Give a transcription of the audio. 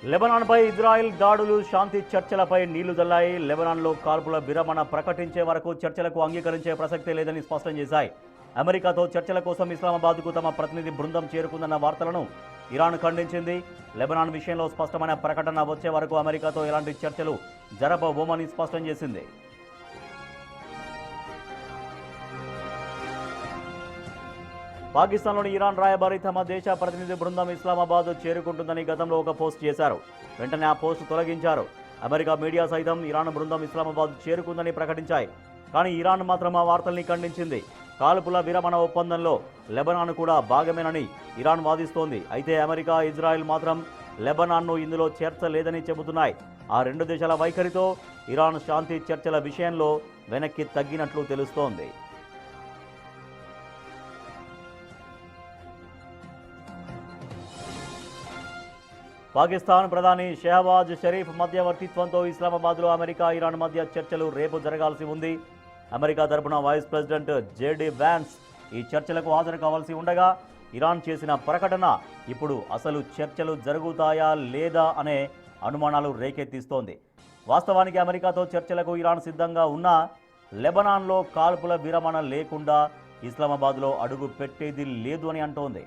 లెబనాన్పై Israel దాడులు శాంతి చర్చలపై నీళ్లు జల్లాయి. లెబనాన్లో కాల్పుల విరమణ ప్రకటించే వరకు చర్చలకు అంగీకరించే ప్రసక్తే లేదని స్పష్టం చేశాయి. అమెరికాతో చర్చల కోసం ఇస్లామాబాద్కు తమ ప్రతినిధి బృందం చేరుకుందన్న వార్తలను ఇరాన్ ఖండించింది. లెబనాన్ విషయంలో స్పష్టమైన ప్రకటన వచ్చే వరకు అమెరికాతో ఎలాంటి చర్చలు జరపబోమని స్పష్టం చేసింది. పాకిస్తాన్లోని ఇరాన్ రాయబారి తమ దేశ ప్రతినిధి బృందం ఇస్లామాబాద్ చేరుకుంటుందని గతంలో ఒక పోస్ట్ చేశారు. వెంటనే ఆ పోస్ట్ తొలగించారు. అమెరికా మీడియా సైతం ఇరాన్ బృందం ఇస్లామాబాద్ చేరుకుందని ప్రకటించాయి. కానీ ఇరాన్ మాత్రం ఆ వార్తల్ని ఖండించింది. కాల్పుల విరమణ ఒప్పందంలో లెబనాన్ కూడా భాగమేనని ఇరాన్ వాదిస్తోంది. అయితే అమెరికా, ఇజ్రాయెల్ మాత్రం లెబనాన్ను ఇందులో చేర్చలేదని చెబుతున్నాయి. ఆ రెండు దేశాల వైఖరితో ఇరాన్ శాంతి చర్చల విషయంలో వెనక్కి తగ్గినట్లు తెలుస్తోంది. పాకిస్తాన్ ప్రధాని షెహబాజ్ షరీఫ్ మధ్యవర్తిత్వంతో ఇస్లామాబాద్లో అమెరికా, ఇరాన్ మధ్య చర్చలు రేపు జరగాల్సి ఉంది. అమెరికా తరపున వైస్ ప్రెసిడెంట్ జేడీ వ్యాన్స్ ఈ చర్చలకు హాజరు కావాల్సి ఉండగా ఇరాన్ చేసిన ప్రకటన ఇప్పుడు అసలు చర్చలు జరుగుతాయా లేదా అనే అనుమానాలు రేకెత్తిస్తోంది. వాస్తవానికి అమెరికాతో చర్చలకు ఇరాన్ సిద్ధంగా ఉన్నా లెబనాన్లో కాల్పుల విరమణ లేకుండా ఇస్లామాబాద్లో అడుగు పెట్టేది లేదు అని అంటోంది.